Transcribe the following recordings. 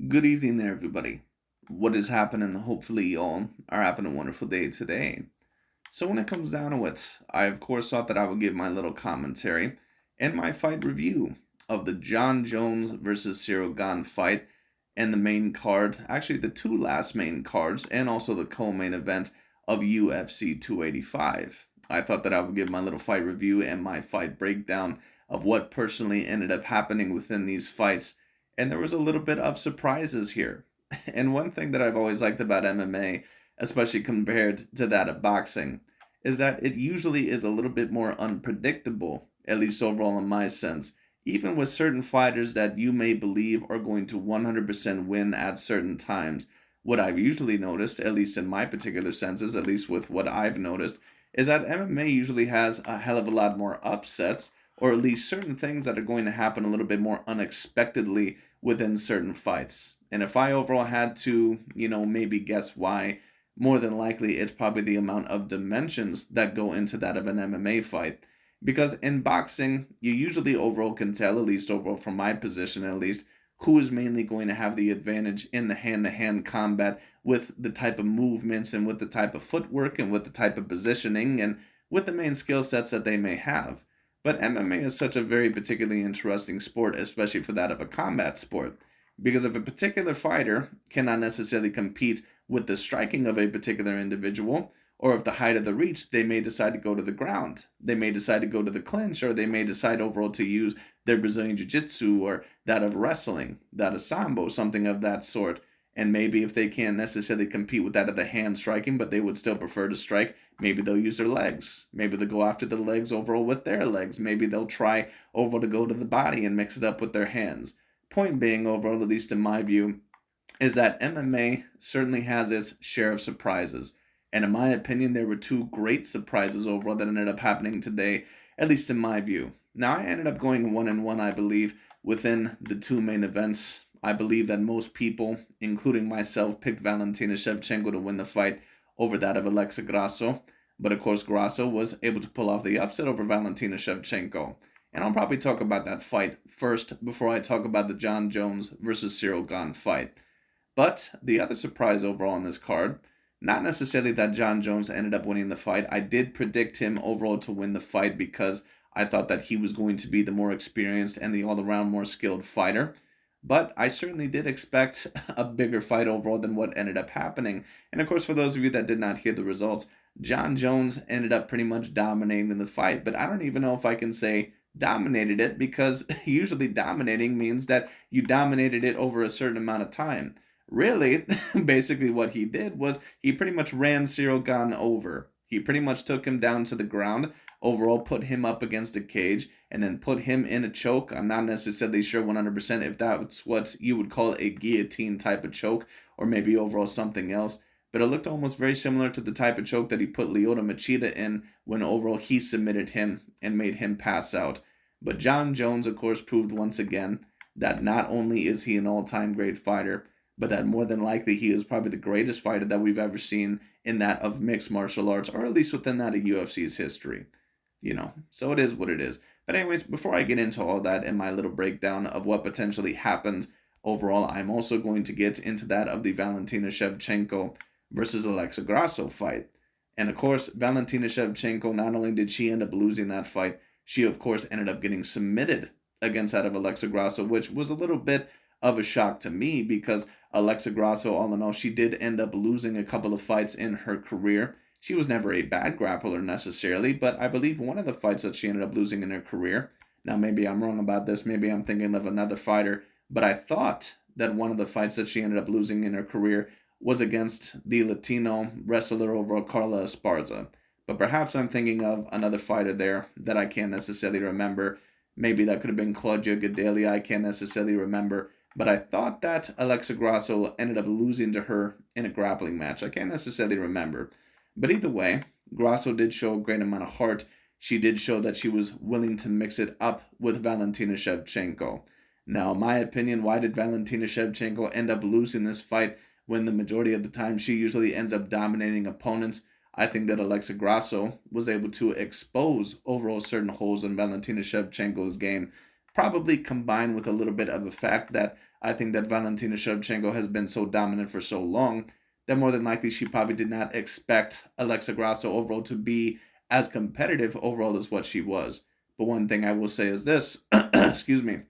Good evening there, everybody. What is happening? Hopefully, y'all are having a wonderful day today. So, when it comes down to it, I of course thought that I would give my little commentary and my fight review of the John Jones versus Ciryl Gane fight and the main card, actually, the two last main cards, and also the co main event of UFC 285. I thought that I would give my little fight review and my fight breakdown of what personally ended up happening within these fights, and there was a little bit of surprises here. And one thing that I've always liked about MMA, especially compared to that of boxing, is that it usually is a little bit more unpredictable, at least overall in my sense. Even with certain fighters that you may believe are going to 100% win at certain times, what I've usually noticed, at least in my particular senses, at least with what I've noticed, is that MMA usually has a hell of a lot more upsets, or at least certain things that are going to happen a little bit more unexpectedly within certain fights. And if I overall had to, maybe guess why, more than likely it's probably the amount of dimensions that go into that of an MMA fight. Because in boxing, you usually overall can tell, at least overall from my position at least, who is mainly going to have the advantage in the hand to hand combat with the type of movements and with the type of footwork and with the type of positioning and with the main skill sets that they may have. But MMA is such a very particularly interesting sport, especially for that of a combat sport. Because if a particular fighter cannot necessarily compete with the striking of a particular individual, or if the height of the reach, they may decide to go to the ground. They may decide to go to the clinch, or they may decide overall to use their Brazilian Jiu Jitsu or that of wrestling, that of Sambo, something of that sort. And maybe if they can't necessarily compete with that of the hand striking, but they would still prefer to strike, maybe they'll use their legs. Maybe they'll go after the legs overall with their legs. Maybe they'll try overall to go to the body and mix it up with their hands. Point being, overall, at least in my view, is that MMA certainly has its share of surprises. And in my opinion, there were two great surprises overall that ended up happening today, at least in my view. Now, I ended up going 1-1, I believe, within the two main events. I believe that most people, including myself, picked Valentina Shevchenko to win the fight over that of Alexa Grasso. But of course, Grasso was able to pull off the upset over Valentina Shevchenko. And I'll probably talk about that fight first before I talk about the John Jones versus Ciryl Gane fight. But the other surprise overall on this card, not necessarily that John Jones ended up winning the fight. I did predict him overall to win the fight because I thought that he was going to be the more experienced and the all around more skilled fighter. But I certainly did expect a bigger fight overall than what ended up happening. And of course, for those of you that did not hear the results, John Jones ended up pretty much dominating the fight. But I don't even know if I can say dominated it because usually dominating means that you dominated it over a certain amount of time. Really, basically what he did was he pretty much ran Ciryl Gane over. He pretty much took him down to the ground, overall put him up against a cage, and then put him in a choke. I'm not necessarily sure 100% if that's what you would call a guillotine type of choke, or maybe overall something else. But it looked almost very similar to the type of choke that he put Lyoto Machida in when overall he submitted him and made him pass out. But John Jones, of course, proved once again that not only is he an all-time great fighter, but that more than likely he is probably the greatest fighter that we've ever seen in that of mixed martial arts, or at least within that of UFC's history. So it is what it is. But anyways, before I get into all that and my little breakdown of what potentially happened overall, I'm also going to get into that of the Valentina Shevchenko versus Alexa Grasso fight. And of course, Valentina Shevchenko, not only did she end up losing that fight, she of course ended up getting submitted against that of Alexa Grasso, which was a little bit of a shock to me because Alexa Grasso, all in all, she did end up losing a couple of fights in her career. She was never a bad grappler necessarily, but I believe one of the fights that she ended up losing in her career, now maybe I'm wrong about this, maybe I'm thinking of another fighter, but I thought that one of the fights that she ended up losing in her career was against the Latino wrestler over Carla Esparza. But perhaps I'm thinking of another fighter there that I can't necessarily remember. Maybe that could have been Claudia Gadelha, I can't necessarily remember. But I thought that Alexa Grasso ended up losing to her in a grappling match. I can't necessarily remember. But either way, Grasso did show a great amount of heart. She did show that she was willing to mix it up with Valentina Shevchenko. Now, in my opinion, why did Valentina Shevchenko end up losing this fight when the majority of the time she usually ends up dominating opponents? I think that Alexa Grasso was able to expose overall certain holes in Valentina Shevchenko's game, probably combined with a little bit of the fact that I think that Valentina Shevchenko has been so dominant for so long that more than likely she probably did not expect Alexa Grasso overall to be as competitive overall as what she was. But one thing I will say is this, excuse me,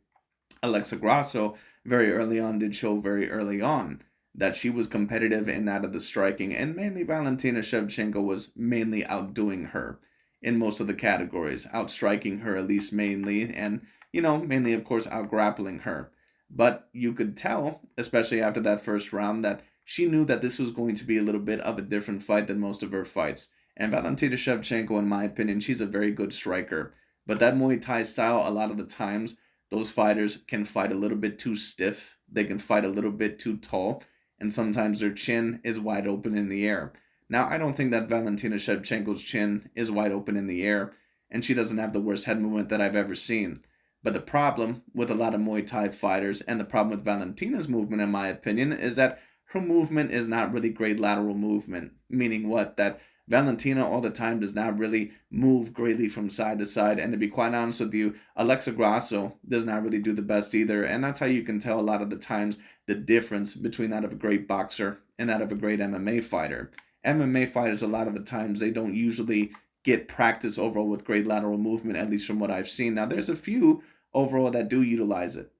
Alexa Grasso very early on did show very early on that she was competitive in that of the striking, and mainly Valentina Shevchenko was mainly outdoing her in most of the categories, outstriking her at least mainly, and mainly of course outgrappling her. But you could tell, especially after that first round, that she knew that this was going to be a little bit of a different fight than most of her fights. And Valentina Shevchenko, in my opinion, she's a very good striker. But that Muay Thai style, a lot of the times, those fighters can fight a little bit too stiff. They can fight a little bit too tall. And sometimes their chin is wide open in the air. Now, I don't think that Valentina Shevchenko's chin is wide open in the air, and she doesn't have the worst head movement that I've ever seen. But the problem with a lot of Muay Thai fighters, and the problem with Valentina's movement, in my opinion, is that her movement is not really great lateral movement. Meaning what? That Valentina all the time does not really move greatly from side to side. And to be quite honest with you, Alexa Grasso does not really do the best either. And that's how you can tell a lot of the times the difference between that of a great boxer and that of a great MMA fighter. MMA fighters, a lot of the times, they don't usually get practice overall with great lateral movement, at least from what I've seen. Now, there's a few overall that do utilize it.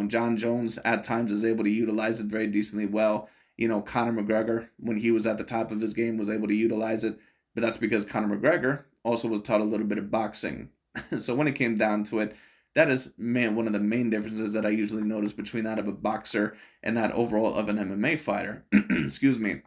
John Jones at times is able to utilize it very decently well. Conor McGregor, when he was at the top of his game, was able to utilize it. But that's because Conor McGregor also was taught a little bit of boxing. So when it came down to it, that is one of the main differences that I usually notice between that of a boxer and that overall of an MMA fighter. Excuse me.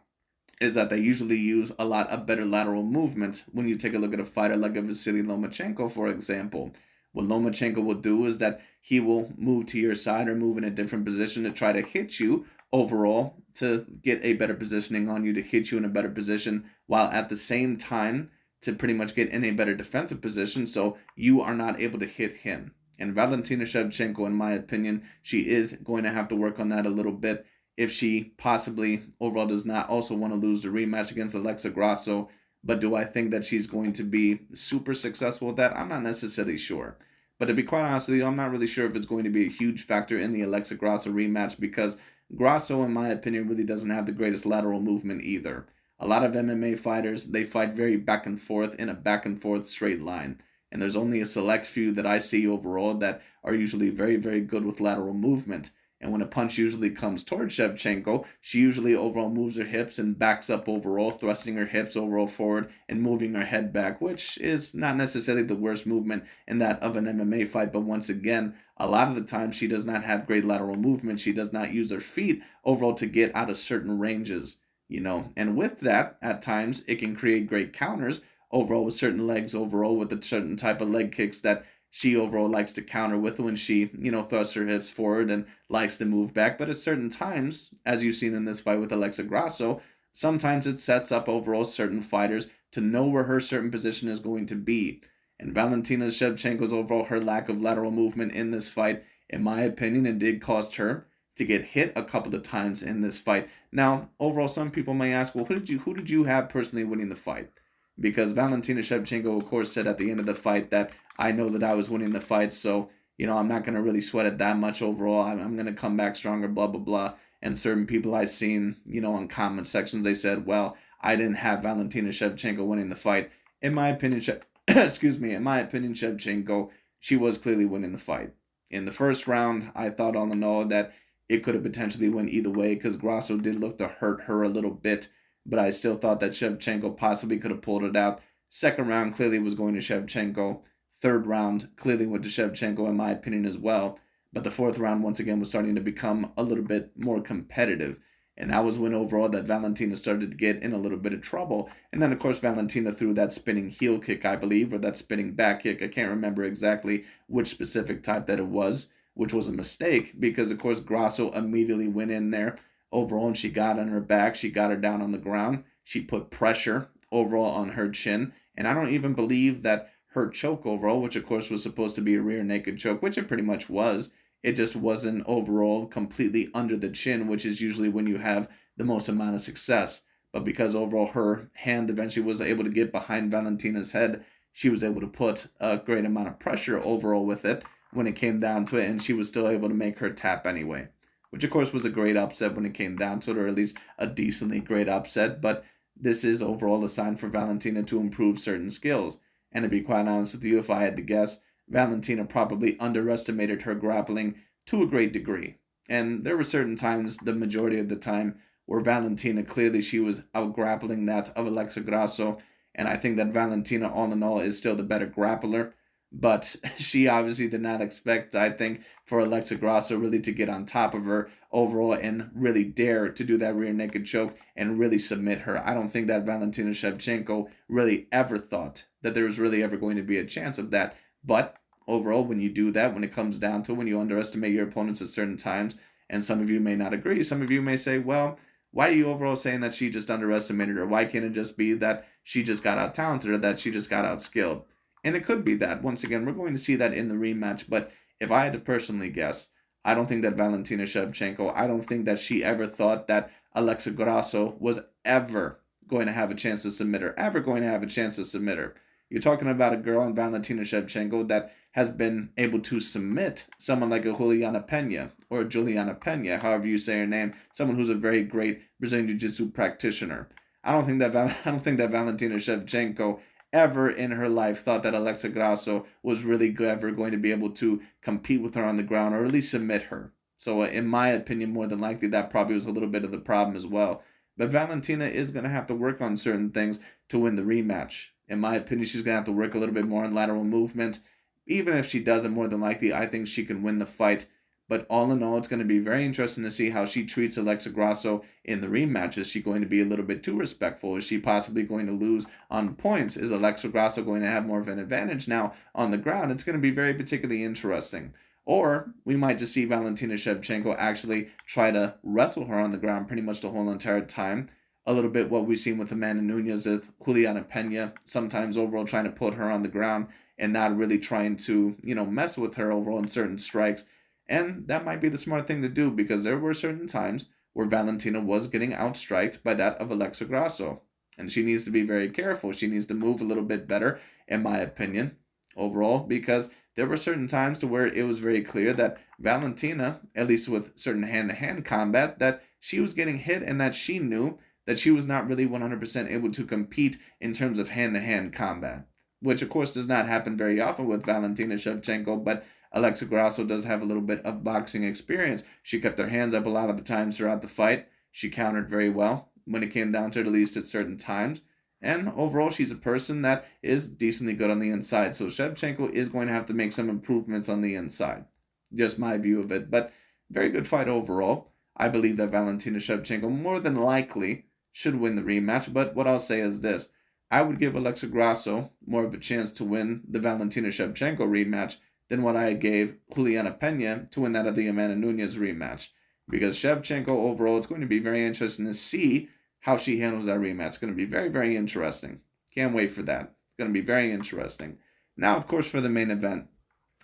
Is that they usually use a lot of better lateral movement when you take a look at a fighter like a Vasily Lomachenko, for example. What Lomachenko will do is that he will move to your side or move in a different position to try to hit you overall, to get a better positioning on you, to hit you in a better position, while at the same time to pretty much get in a better defensive position so you are not able to hit him. And Valentina Shevchenko, in my opinion, she is going to have to work on that a little bit if she possibly overall does not also want to lose the rematch against Alexa Grasso. But do I think that she's going to be super successful with that? I'm not necessarily sure. But to be quite honest with you, I'm not really sure if it's going to be a huge factor in the Alexa Grasso rematch, because Grasso, in my opinion, really doesn't have the greatest lateral movement either. A lot of MMA fighters, they fight very back and forth in a back and forth straight line. And there's only a select few that I see overall that are usually very, very good with lateral movement. And when a punch usually comes towards Shevchenko, she usually overall moves her hips and backs up overall, thrusting her hips overall forward and moving her head back, which is not necessarily the worst movement in that of an MMA fight. But once again, a lot of the time she does not have great lateral movement. She does not use her feet overall to get out of certain ranges, And with that, at times, it can create great counters overall with certain legs overall with a certain type of leg kicks that she overall likes to counter with when she, thrusts her hips forward and likes to move back. But at certain times, as you've seen in this fight with Alexa Grasso, sometimes it sets up overall certain fighters to know where her certain position is going to be. And Valentina Shevchenko's overall, her lack of lateral movement in this fight, in my opinion, it did cost her to get hit a couple of times in this fight. Now, overall, some people may ask, well, who did you have personally winning the fight? Because Valentina Shevchenko, of course, said at the end of the fight that I know that I was winning the fight, so, I'm not going to really sweat it that much overall. I'm going to come back stronger, blah, blah, blah. And certain people I've seen, on comment sections, they said, well, I didn't have Valentina Shevchenko winning the fight. In my opinion, Shevchenko, she was clearly winning the fight. In the first round, I thought all in all that it could have potentially went either way because Grasso did look to hurt her a little bit, but I still thought that Shevchenko possibly could have pulled it out. Second round clearly was going to Shevchenko. Third round clearly went to Shevchenko, in my opinion, as well. But the fourth round, once again, was starting to become a little bit more competitive. And that was when overall that Valentina started to get in a little bit of trouble. And then, of course, Valentina threw that spinning heel kick, I believe, or that spinning back kick. I can't remember exactly which specific type that it was, which was a mistake because, of course, Grasso immediately went in there overall and she got on her back. She got her down on the ground. She put pressure overall on her chin. And I don't even believe that her choke overall, which, of course, was supposed to be a rear naked choke, which it pretty much was, it just wasn't overall completely under the chin, which is usually when you have the most amount of success. But because overall her hand eventually was able to get behind Valentina's head, she was able to put a great amount of pressure overall with it when it came down to it, and she was still able to make her tap anyway. which of course was a great upset when it came down to it, or at least a decently great upset. But this is overall a sign for Valentina to improve certain skills. And to be quite honest with you, if I had to guess, Valentina probably underestimated her grappling to a great degree. And there were certain times, the majority of the time, where Valentina clearly she was out grappling that of Alexa Grasso. And I think that Valentina, all in all, is still the better grappler. But she obviously did not expect, I think, for Alexa Grasso really to get on top of her overall and really dare to do that rear naked choke and really submit her. I don't think that Valentina Shevchenko really ever thought that there was really ever going to be a chance of that. But overall, when you do that, when it comes down to when you underestimate your opponents at certain times, and some of you may not agree, some of you may say, well, why are you overall saying that she just underestimated her? Why can't it just be that she just got out talented or that she just got out skilled? And it could be that. Once again, we're going to see that in the rematch. But if I had to personally guess, I don't think that Valentina Shevchenko, I don't think that she ever thought that Alexa Grasso was ever going to have a chance to submit her, ever going to have a chance to submit her. You're talking about a girl in Valentina Shevchenko that has been able to submit someone like a Juliana Pena or Juliana Pena, however you say her name, someone who's a very great Brazilian Jiu-Jitsu practitioner. I don't think that Valentina Shevchenko ever in her life thought that Alexa Grasso was really ever going to be able to compete with her on the ground or at least submit her. So, in my opinion, more than likely, that probably was a little bit of the problem as well. But Valentina is going to have to work on certain things to win the rematch. In my opinion, she's going to have to work a little bit more on lateral movement. Even if she doesn't, more than likely, I think she can win the fight. But all in all, it's going to be very interesting to see how she treats Alexa Grasso in the rematch. Is she going to be a little bit too respectful? Is she possibly going to lose on points? Is Alexa Grasso going to have more of an advantage now on the ground? It's going to be very particularly interesting. Or we might just see Valentina Shevchenko actually try to wrestle her on the ground pretty much the whole entire time. A little bit what we've seen with Amanda Nunes with Juliana Pena, sometimes overall trying to put her on the ground and not really trying to, mess with her overall in certain strikes. And that might be the smart thing to do because there were certain times where Valentina was getting outstriked by that of Alexa Grasso. And she needs to be very careful. She needs to move a little bit better, in my opinion, overall, because there were certain times to where it was very clear that Valentina, at least with certain hand-to-hand combat, that she was getting hit and that she knew that she was not really 100% able to compete in terms of hand-to-hand combat, which of course does not happen very often with Valentina Shevchenko, but Alexa Grasso does have a little bit of boxing experience. She kept her hands up a lot of the times throughout the fight. She countered very well when it came down to it, at least at certain times. And overall, she's a person that is decently good on the inside. So Shevchenko is going to have to make some improvements on the inside. Just my view of it. But very good fight overall. I believe that Valentina Shevchenko more than likely should win the rematch. But what I'll say is this. I would give Alexa Grasso more of a chance to win the Valentina Shevchenko rematch than what I gave Juliana Pena to win that of the Amanda Nunes rematch. Because Shevchenko overall, it's going to be very interesting to see how she handles that rematch. It's going to be very, very interesting. Can't wait for that. It's going to be very interesting. Now, of course, for the main event,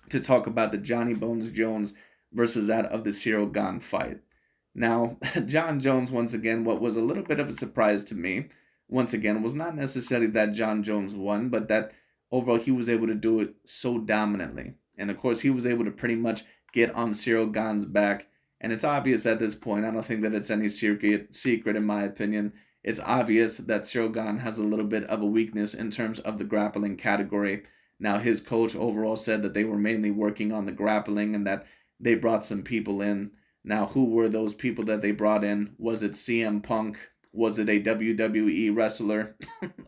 to talk about the Johnny Bones Jones versus that of the Ciryl Gane fight. Now, John Jones, once again, what was a little bit of a surprise to me, once again, was not necessarily that John Jones won, but that overall he was able to do it so dominantly. And of course, he was able to pretty much get on Ciryl Gane's back. And it's obvious at this point, I don't think that it's any secret in my opinion. It's obvious that Ciryl Gane has a little bit of a weakness in terms of the grappling category. Now, his coach overall said that they were mainly working on the grappling and that they brought some people in. Now, who were those people that they brought in? Was it CM Punk? Was it a WWE wrestler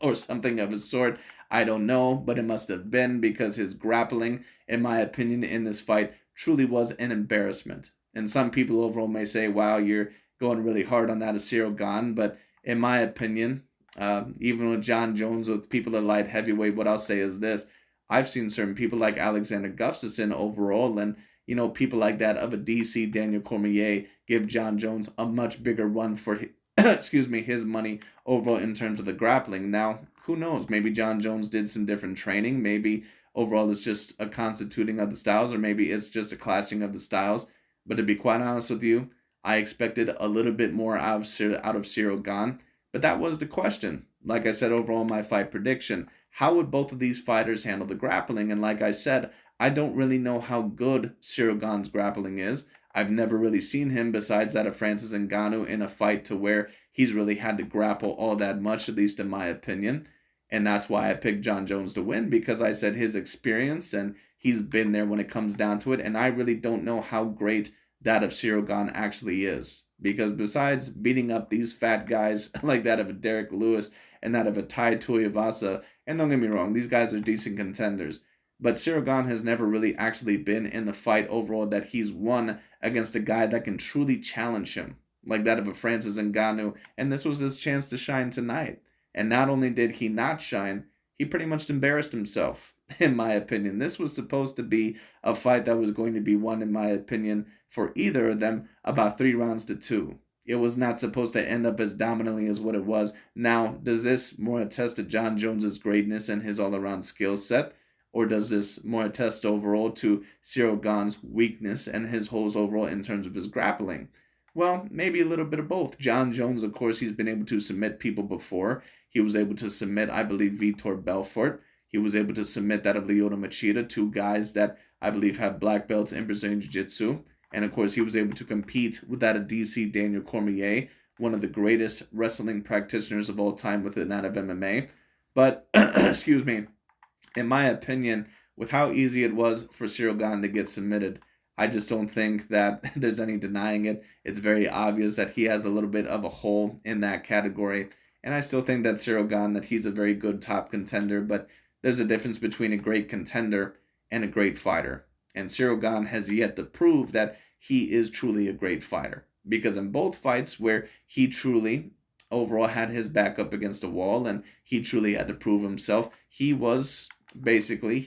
or something of a sort? I don't know, but it must have been because his grappling, in my opinion, in this fight truly was an embarrassment. And some people overall may say, wow, you're going really hard on that of Ciryl Gane. But in my opinion, even with John Jones, with people at light heavyweight, what I'll say is this. I've seen certain people like Alexander Gustafsson overall and, people like that of a DC, Daniel Cormier, give John Jones a much bigger run for his money overall in terms of the grappling. Now, who knows? Maybe John Jones did some different training. Maybe overall it's just a constituting of the styles, or maybe it's just a clashing of the styles. But to be quite honest with you, I expected a little bit more out of Ciryl Gane. But that was the question. Like I said, overall my fight prediction, how would both of these fighters handle the grappling? And like I said, I don't really know how good Ciryl Gane's grappling is. I've never really seen him besides that of Francis Ngannou in a fight to where he's really had to grapple all that much, at least in my opinion. And that's why I picked John Jones to win, because I said his experience and he's been there when it comes down to it. And I really don't know how great that of Ciryl Gane actually is. Because besides beating up these fat guys like that of a Derek Lewis and that of a Tai Tuivasa, and don't get me wrong, these guys are decent contenders. But Ciryl Gane has never really actually been in the fight overall that he's won against a guy that can truly challenge him, like that of a Francis Ngannou. And this was his chance to shine tonight. And not only did he not shine, he pretty much embarrassed himself, in my opinion. This was supposed to be a fight that was going to be won, in my opinion, for either of them about 3-2. It was not supposed to end up as dominantly as what it was. Now, does this more attest to John Jones's greatness and his all-around skill set? Or does this more attest overall to Ciryl Gane's weakness and his holes overall in terms of his grappling? Well, maybe a little bit of both. John Jones, of course, he's been able to submit people before. He was able to submit, I believe, Vitor Belfort. He was able to submit that of Lyoto Machida, two guys that I believe have black belts in Brazilian Jiu-Jitsu. And of course, he was able to compete with that of DC Daniel Cormier, one of the greatest wrestling practitioners of all time within that of MMA. But, excuse me, in my opinion, with how easy it was for Ciryl Gane to get submitted, I just don't think that there's any denying it. It's very obvious that he has a little bit of a hole in that category. And I still think that Ciryl Gane, that he's a very good top contender, but there's a difference between a great contender and a great fighter. And Ciryl Gane has yet to prove that he is truly a great fighter. Because in both fights where he truly overall had his back up against a wall and he truly had to prove himself, he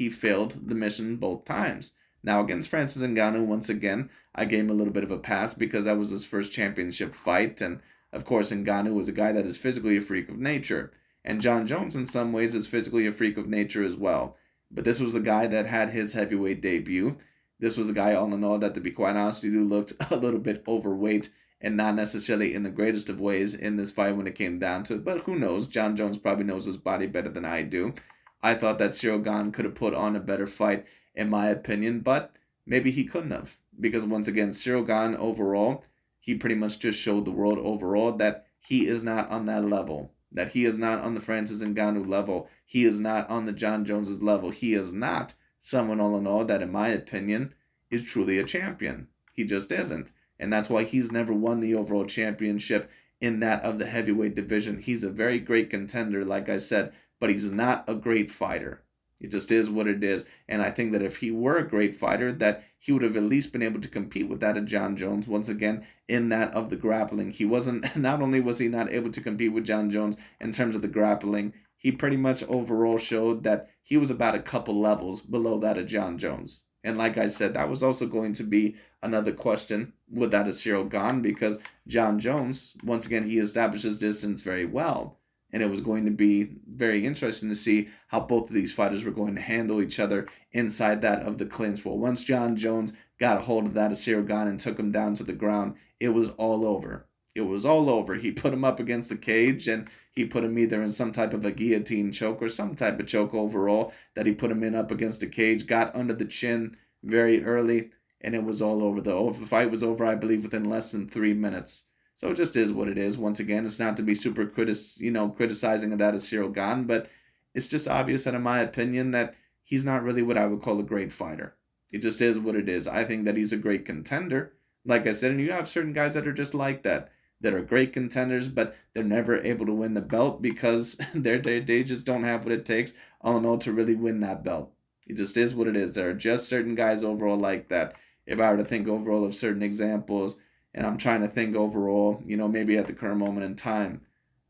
failed the mission both times. Now, against Francis Ngannou, once again, I gave him a little bit of a pass because that was his first championship fight. And, of course, Ngannou was a guy that is physically a freak of nature. And John Jones, in some ways, is physically a freak of nature as well. But this was a guy that had his heavyweight debut. This was a guy, all in all, that, to be quite honest with you, looked a little bit overweight and not necessarily in the greatest of ways in this fight when it came down to it. But who knows? John Jones probably knows his body better than I do. I thought that Ciryl Gane could have put on a better fight, in my opinion, but maybe he couldn't have. Because once again, Ciryl Gane overall, he pretty much just showed the world overall that he is not on that level. That he is not on the Francis Ngannou level. He is not on the John Jones's level. He is not someone, all in all, that, in my opinion, is truly a champion. He just isn't. And that's why he's never won the overall championship in that of the heavyweight division. He's a very great contender, like I said, but he's not a great fighter. It just is what it is. And I think that if he were a great fighter, that he would have at least been able to compete with that of John Jones, once again, in that of the grappling. He wasn't, not only was he not able to compete with John Jones in terms of the grappling, he pretty much overall showed that he was about a couple levels below that of John Jones. And like I said, that was also going to be another question with that of Ciryl Gane, because John Jones, once again, he established his distance very well. And it was going to be very interesting to see how both of these fighters were going to handle each other inside that of the clinch. Well, once John Jones got a hold of that of Ciryl Gane and took him down to the ground, it was all over. It was all over. He put him up against the cage, and he put him either in some type of a guillotine choke or some type of choke overall that he put him in up against the cage, got under the chin very early, and it was all over. The fight was over, I believe, within less than 3 minutes. So it just is what it is. Once again, it's not to be super criticizing of that of Ciryl Gane, but it's just obvious that, in my opinion, that he's not really what I would call a great fighter. It just is what it is. I think that he's a great contender, like I said, and you have certain guys that are just like that are great contenders, but they're never able to win the belt because they just don't have what it takes, all in all, to really win that belt. It just is what it is. There are just certain guys overall like that. If I were to think overall of certain examples, and I'm trying to think overall, maybe at the current moment in time,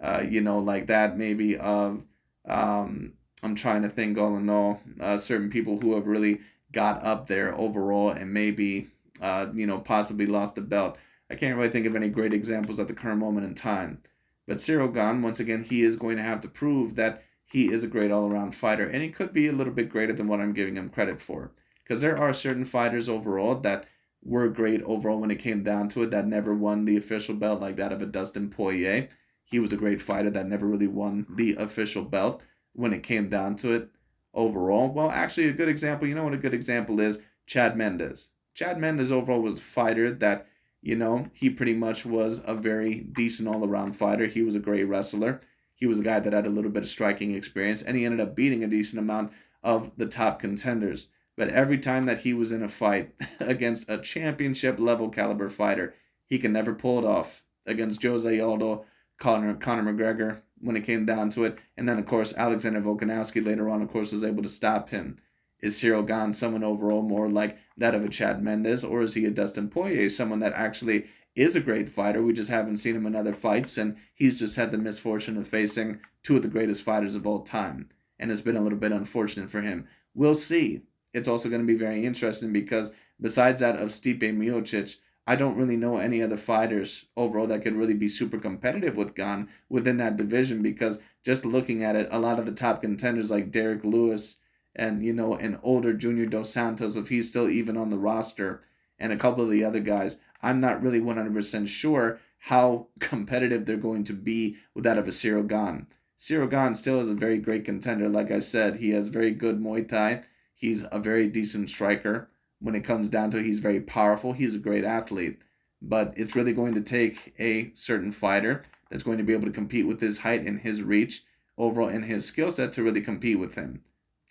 like that, maybe of, I'm trying to think all in all, certain people who have really got up there overall and maybe, possibly lost the belt. I can't really think of any great examples at the current moment in time. But Ciryl Gane, once again, he is going to have to prove that he is a great all-around fighter, and he could be a little bit greater than what I'm giving him credit for. Because there are certain fighters overall that were great overall when it came down to it, that never won the official belt, like that of a Dustin Poirier. He was a great fighter that never really won the official belt when it came down to it overall. Well, actually, a good example, you know what a good example is? Chad Mendes. Chad Mendes overall was a fighter that, he pretty much was a very decent all around fighter. He was a great wrestler. He was a guy that had a little bit of striking experience, and he ended up beating a decent amount of the top contenders. But every time that he was in a fight against a championship level caliber fighter, he could never pull it off. Against Jose Aldo, Conor McGregor, when it came down to it. And then, of course, Alexander Volkanovski later on, of course, was able to stop him. Is Ciryl Gane someone overall more like that of a Chad Mendes, or is he a Dustin Poirier, someone that actually is a great fighter? We just haven't seen him in other fights, and he's just had the misfortune of facing two of the greatest fighters of all time. And it's been a little bit unfortunate for him. We'll see. It's also going to be very interesting because besides that of Stipe Miocic, I don't really know any other fighters overall that could really be super competitive with Gane within that division, because just looking at it, a lot of the top contenders like Derek Lewis and, an older Junior Dos Santos, if he's still even on the roster, and a couple of the other guys, I'm not really 100% sure how competitive they're going to be with that of a Ciryl Gane. Ciryl Gane still is a very great contender. Like I said, he has very good Muay Thai. He's a very decent striker. When it comes down to it, he's very powerful. He's a great athlete. But it's really going to take a certain fighter that's going to be able to compete with his height and his reach overall and his skill set to really compete with him.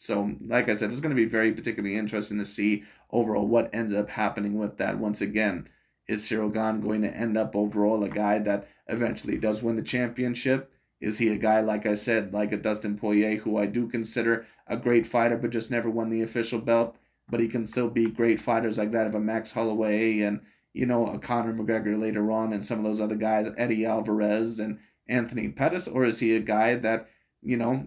So, like I said, it's going to be very particularly interesting to see overall what ends up happening with that. Once again, is Ciryl Gane going to end up overall a guy that eventually does win the championship? Is he a guy, like I said, like a Dustin Poirier, who I do consider a great fighter but just never won the official belt? But he can still be great fighters like that of a Max Holloway and, a Conor McGregor later on, and some of those other guys, Eddie Alvarez and Anthony Pettis? Or is he a guy that,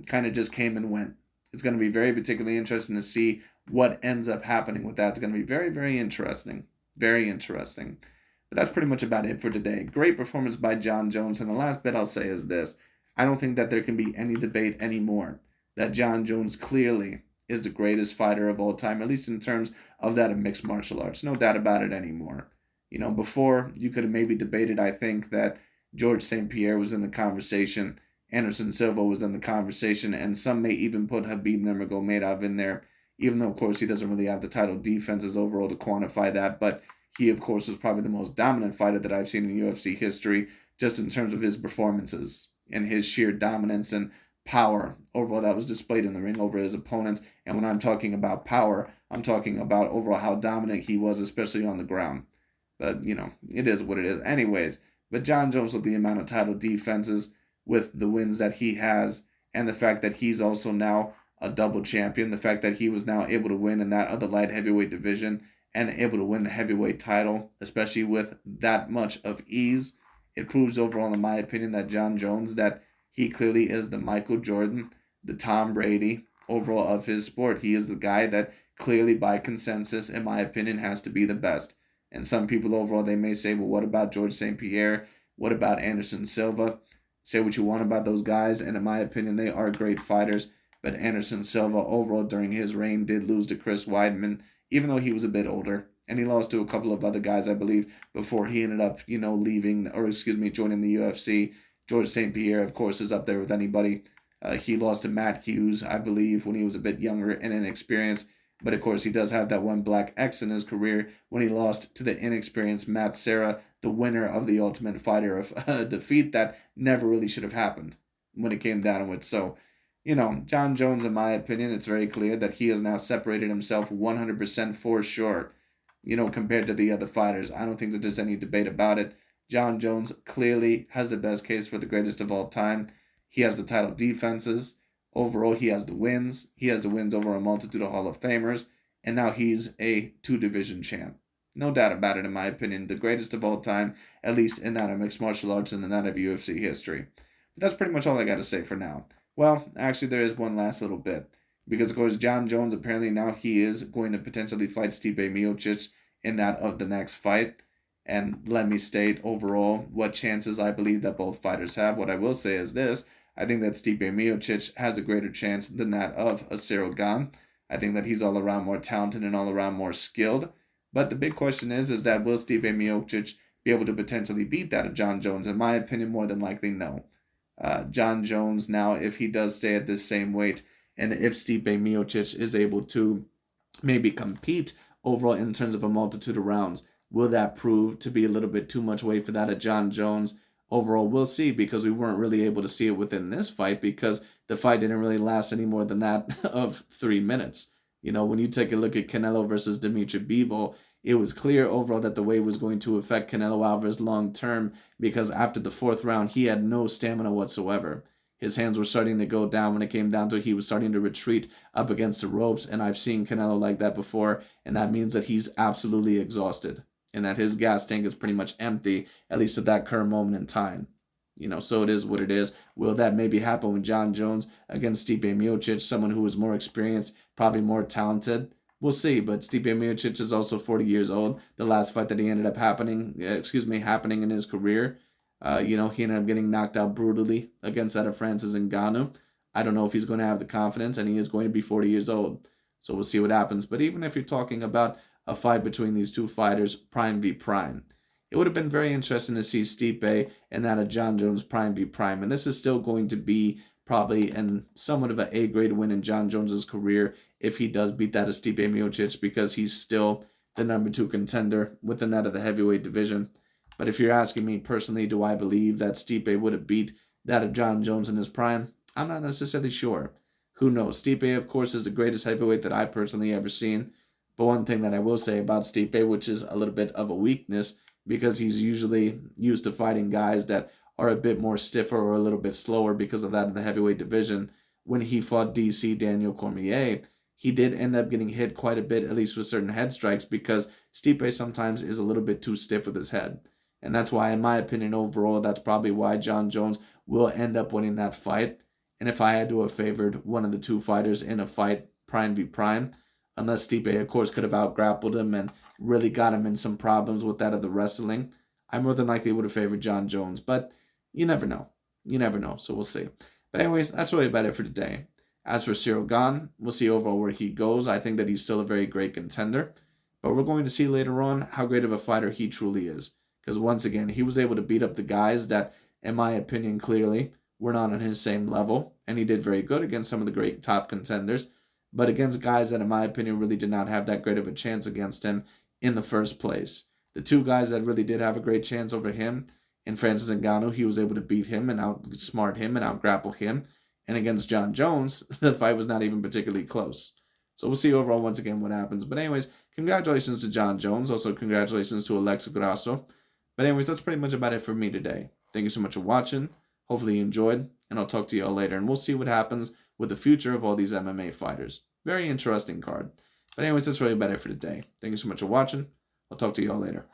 kind of just came and went? It's going to be very particularly interesting to see what ends up happening with that. It's going to be very, very interesting. Very interesting. But that's pretty much about it for today. Great performance by Jon Jones. And the last bit I'll say is this. I don't think that there can be any debate anymore that Jon Jones clearly is the greatest fighter of all time, at least in terms of that of mixed martial arts. No doubt about it anymore. Before you could have maybe debated, I think, that George St. Pierre was in the conversation, Anderson Silva was in the conversation, and some may even put Khabib Nurmagomedov in there, even though, of course, he doesn't really have the title defenses overall to quantify that. But he, of course, was probably the most dominant fighter that I've seen in UFC history, just in terms of his performances and his sheer dominance and power overall that was displayed in the ring over his opponents. And when I'm talking about power, I'm talking about overall how dominant he was, especially on the ground. But, it is what it is. Anyways, but Jon Jones, with the amount of title defenses, with the wins that he has, and the fact that he's also now a double champion, the fact that he was now able to win in that other light heavyweight division and able to win the heavyweight title, especially with that much of ease, it proves overall, in my opinion, that Jon Jones, that he clearly is the Michael Jordan, the Tom Brady overall of his sport. He is the guy that clearly, by consensus, in my opinion, has to be the best. And some people overall, they may say, well, what about George St. Pierre? What about Anderson Silva? Say what you want about those guys, and in my opinion, they are great fighters. But Anderson Silva overall during his reign did lose to Chris Weidman, even though he was a bit older. And he lost to a couple of other guys, I believe, before he ended up, joining the UFC. George St. Pierre, of course, is up there with anybody. He lost to Matt Hughes, I believe, when he was a bit younger and inexperienced. But, of course, he does have that one black X in his career when he lost to the inexperienced Matt Serra, the winner of the Ultimate Fighter, of a defeat that never really should have happened when it came down to it. So, Jon Jones, in my opinion, it's very clear that he has now separated himself 100% for sure, compared to the other fighters. I don't think that there's any debate about it. Jon Jones clearly has the best case for the greatest of all time. He has the title defenses. Overall, he has the wins. He has the wins over a multitude of Hall of Famers. And now he's a two-division champ. No doubt about it, in my opinion. The greatest of all time, at least in that of mixed martial arts and in that of UFC history. But that's pretty much all I got to say for now. Well, actually, there is one last little bit. Because, of course, Jon Jones, apparently now he is going to potentially fight Stipe Miocic in that of the next fight. And let me state overall what chances I believe that both fighters have. What I will say is this. I think that Stipe Miocic has a greater chance than that of a Ciryl Gane. I think that he's all around more talented and all around more skilled. But the big question is that will Stipe Miocic be able to potentially beat that of Jon Jones? In my opinion, more than likely, no. Jon Jones now, if he does stay at this same weight, and if Stipe Miocic is able to maybe compete overall in terms of a multitude of rounds. Will that prove to be a little bit too much weight for that of Jon Jones? Overall, we'll see, because we weren't really able to see it within this fight because the fight didn't really last any more than that of 3 minutes. You know, when you take a look at Canelo versus Dimitri Bivol, it was clear overall that the weight was going to affect Canelo Alvarez long term, because after the fourth round, he had no stamina whatsoever. His hands were starting to go down when it came down to it. He was starting to retreat up against the ropes, and I've seen Canelo like that before, and that means that he's absolutely exhausted and that his gas tank is pretty much empty, at least at that current moment in time. You know, so it is what it is. Will that maybe happen with Jon Jones against Stipe Miocic, someone who is more experienced, probably more talented? We'll see, but Stipe Miocic is also 40 years old. The last fight that he ended up happening in his career, he ended up getting knocked out brutally against that of Francis Ngannou. I don't know if he's going to have the confidence, and he is going to be 40 years old. So we'll see what happens. But even if you're talking about a fight between these two fighters, prime v prime, it would have been very interesting to see Stipe and that of Jon Jones prime v prime. And this is still going to be probably in somewhat of an A-grade win in Jon Jones's career if he does beat that of Stipe Miocic, because he's still the number 2 contender within that of the heavyweight division. But if you're asking me personally, do I believe that Stipe would have beat that of Jon Jones in his prime? I'm not necessarily sure. Who knows? Stipe, of course, is the greatest heavyweight that I personally ever seen. But one thing that I will say about Stipe, which is a little bit of a weakness, because he's usually used to fighting guys that are a bit more stiffer or a little bit slower because of that in the heavyweight division. When he fought DC Daniel Cormier, he did end up getting hit quite a bit, at least with certain head strikes, because Stipe sometimes is a little bit too stiff with his head. And that's why, in my opinion, overall, that's probably why Jon Jones will end up winning that fight. And if I had to have favored one of the two fighters in a fight, prime v prime, unless Stipe, of course, could have out-grappled him and really got him in some problems with that of the wrestling, I more than likely would have favored Jon Jones. But you never know. You never know, so we'll see. But anyways, that's really about it for today. As for Ciryl Gane, we'll see overall where he goes. I think that he's still a very great contender. But we're going to see later on how great of a fighter he truly is. Because once again, he was able to beat up the guys that, in my opinion, clearly were not on his same level. And he did very good against some of the great top contenders. But against guys that, in my opinion, really did not have that great of a chance against him in the first place. The two guys that really did have a great chance over him, in Francis Ngannou, he was able to beat him and outsmart him and outgrapple him. And against Jon Jones, the fight was not even particularly close. So we'll see overall once again what happens. But anyways, congratulations to Jon Jones. Also, congratulations to Alexa Grasso. But anyways, that's pretty much about it for me today. Thank you so much for watching. Hopefully you enjoyed. And I'll talk to you all later. And we'll see what happens with the future of all these MMA fighters. Very interesting card. But anyways, that's really about it for today. Thank you so much for watching. I'll talk to you all later.